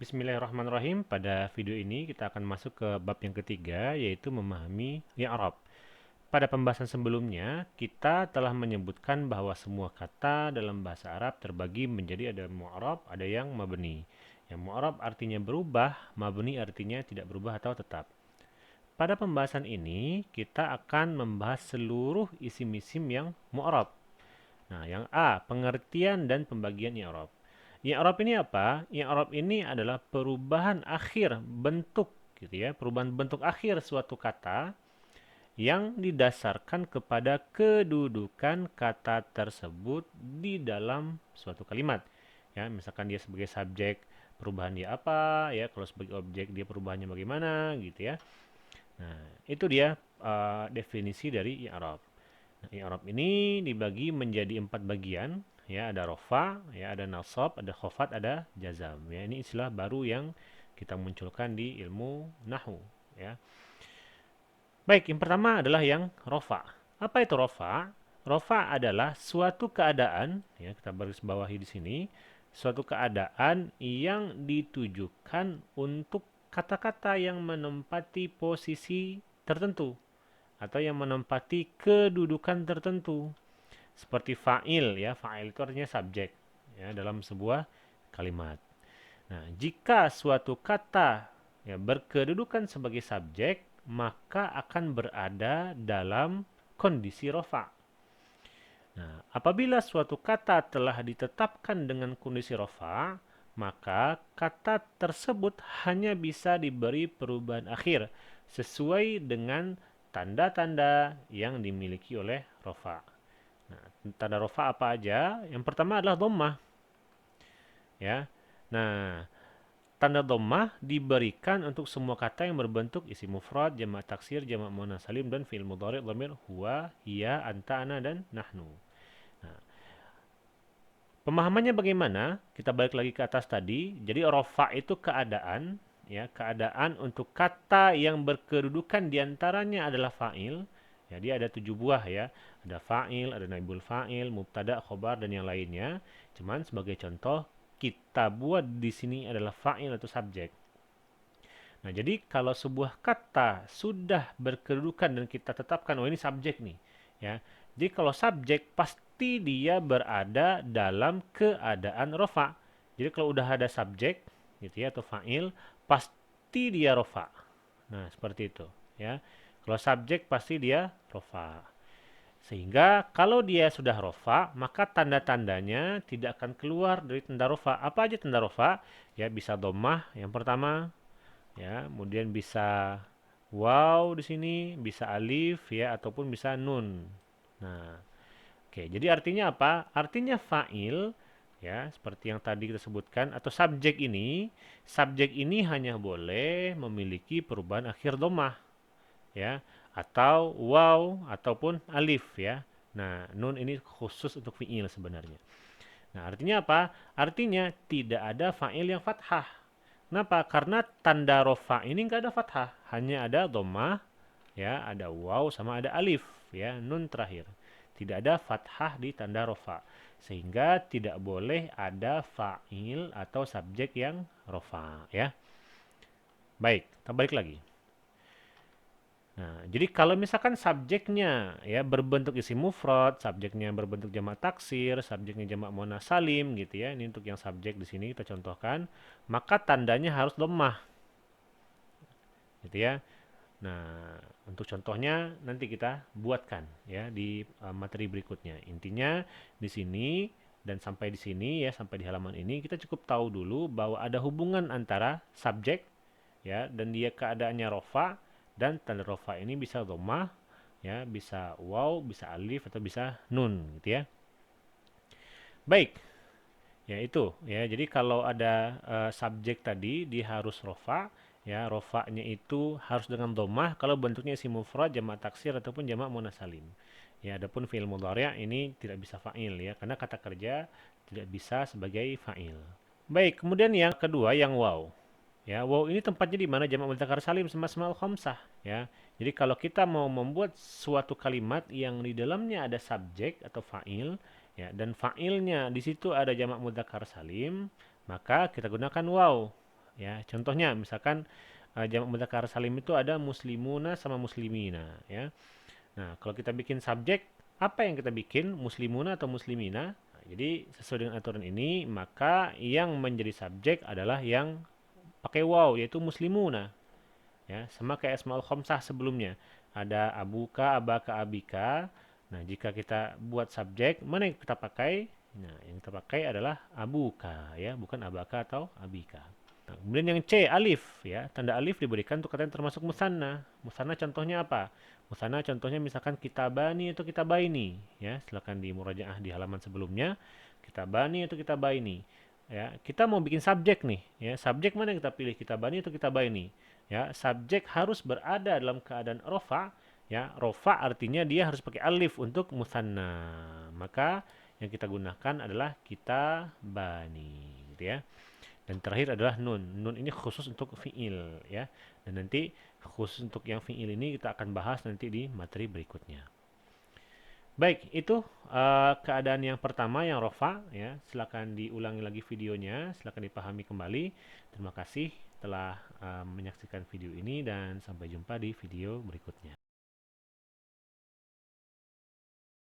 Bismillahirrahmanirrahim. Pada video ini kita akan masuk ke bab yang ketiga, yaitu memahami i'rab. Pada pembahasan sebelumnya, kita telah menyebutkan bahwa semua kata dalam bahasa Arab terbagi menjadi ada mu'rab, ada yang mabni. Yang mu'rab artinya berubah, mabni artinya tidak berubah atau tetap. Pada pembahasan ini, kita akan membahas seluruh isim-isim yang mu'rab. Nah, yang A, pengertian dan pembagian i'rab. I'rab ini apa? I'rab ini adalah perubahan akhir bentuk gitu ya, perubahan bentuk akhir suatu kata yang didasarkan kepada kedudukan kata tersebut di dalam suatu kalimat. Ya, misalkan dia sebagai subjek, perubahan dia apa, ya, kalau sebagai objek dia perubahannya bagaimana gitu ya. Nah, itu dia definisi dari i'rab. Nah, i'rab ini dibagi menjadi 4 bagian, ya, ada rofa, ya, ada nasab, ada khofat, ada jazam. Ya, ini istilah baru yang kita munculkan di ilmu nahu, ya. Baik, yang pertama adalah yang rofa. Apa itu rofa? Rofa adalah suatu keadaan, ya, kita baris bawahi di sini, suatu keadaan yang ditujukan untuk kata-kata yang menempati posisi tertentu atau yang menempati kedudukan tertentu. Seperti fa'il ya, fa'il itu artinya subjek ya dalam sebuah kalimat. Nah, jika suatu kata ya berkedudukan sebagai subjek, maka akan berada dalam kondisi rofa. Nah, apabila suatu kata telah ditetapkan dengan kondisi rofa, maka kata tersebut hanya bisa diberi perubahan akhir sesuai dengan tanda-tanda yang dimiliki oleh rofa. Nah, tanda rofa apa aja? Yang pertama adalah dhammah, ya. Nah, tanda dhammah diberikan untuk semua kata yang berbentuk isim mufrad, jamak taksir, jamak muannas salim dan fi'il mudhari' dhamir huwa, hiya, anta, ana dan nahnu. Nah, pemahamannya bagaimana? Kita balik lagi ke atas tadi. Jadi rofa itu keadaan, ya, keadaan untuk kata yang berkedudukan diantaranya adalah fa'il. Ya, dia ada 7 buah ya. Ada fa'il, ada naibul fa'il, mubtada, khobar dan yang lainnya. Cuman sebagai contoh, kita buat di sini adalah fa'il atau subjek. Nah, jadi kalau sebuah kata sudah berkedudukan dan kita tetapkan, oh ini subjek nih, ya. Jadi kalau subjek pasti dia berada dalam keadaan rofa. Jadi kalau udah ada subjek, gitu ya, atau fa'il, pasti dia rofa. Nah, seperti itu, ya. Kalau subjek pasti dia rofa. Sehingga kalau dia sudah rofa, maka tanda-tandanya tidak akan keluar dari tanda rofa. Apa aja tanda rofa? Ya, bisa domah yang pertama, ya, kemudian bisa wow di sini, bisa alif ya ataupun bisa nun. Nah, oke, jadi artinya apa? Artinya fa'il ya, seperti yang tadi kita sebutkan atau subjek ini hanya boleh memiliki perubahan akhir domah ya atau wow ataupun alif ya. Nah, nun ini khusus untuk fi'il sebenarnya. Nah, artinya apa? Artinya tidak ada fa'il yang fathah. Kenapa? Karena tanda rofa ini nggak ada fathah, hanya ada dhammah, ya, ada waw sama ada alif, ya, nun terakhir. Tidak ada fathah di tanda rofa, sehingga tidak boleh ada fa'il atau subjek yang rofa, ya. Baik, kita balik lagi. Nah, jadi kalau misalkan subjeknya ya berbentuk isim mufrad, subjeknya berbentuk jamak taksir, subjeknya jamak muannas salim gitu ya. Ini untuk yang subjek di sini kita contohkan, maka tandanya harus lemah gitu ya. Nah, untuk contohnya nanti kita buatkan ya di materi berikutnya. Intinya di sini dan sampai di sini ya, sampai di halaman ini kita cukup tahu dulu bahwa ada hubungan antara subjek ya dan dia keadaannya rofa dan tanda rofa ini bisa dhammah ya, bisa waw, bisa alif atau bisa nun gitu ya. Baik, ya itu ya. Jadi kalau ada subjek tadi dia harus rofa ya, rofanya itu harus dengan dhammah kalau bentuknya isim mufrad, jamak taksir ataupun jamak muannas salim. Ya, adapun fi'il mudhari' ini tidak bisa fa'il ya, karena kata kerja tidak bisa sebagai fa'il. Baik, kemudian yang kedua yang waw. Ya, waw ini tempatnya di mana jamak mudzakkar salim sama asmaul khamsah ya. Jadi kalau kita mau membuat suatu kalimat yang di dalamnya ada subjek atau fa'il ya dan fa'ilnya di situ ada jamak mudzakkar salim, maka kita gunakan waw. ya. Contohnya misalkan jamak mudzakkar salim itu ada muslimuna sama muslimina, ya. Nah, kalau kita bikin subjek, apa yang kita bikin? Muslimuna atau muslimina? Nah, jadi sesuai dengan aturan ini, maka yang menjadi subjek adalah yang pakai waw, yaitu muslimuna. Ya, sama kayak asmaul khamsah sebelumnya. Ada abuka, abaka, abika. Nah, jika kita buat subjek, mana yang kita pakai? Nah, yang kita pakai adalah abuka, ya, bukan abaka atau abika. Nah, kemudian yang C, alif, ya. Tanda alif diberikan untuk kata yang termasuk musanna. Musanna contohnya apa? Musanna contohnya misalkan kitabani atau kitabaini, ya. Silakan di murajaah di halaman sebelumnya. Kitabani atau kitabaini. Ya, kita mau bikin subjek nih, ya. Subjek mana yang kita pilih? Kitabani atau kitabaini? Ya, subjek harus berada dalam keadaan rofa, ya. Rofa artinya dia harus pakai alif untuk musanna. Maka yang kita gunakan adalah kitabani, gitu ya. Dan terakhir adalah nun. Nun ini khusus untuk fiil, ya. Dan nanti khusus untuk yang fiil ini kita akan bahas nanti di materi berikutnya. Baik, itu keadaan yang pertama yang rofa, ya. Silakan diulangi lagi videonya, silakan dipahami kembali. Terima kasih telah menyaksikan video ini dan sampai jumpa di video berikutnya.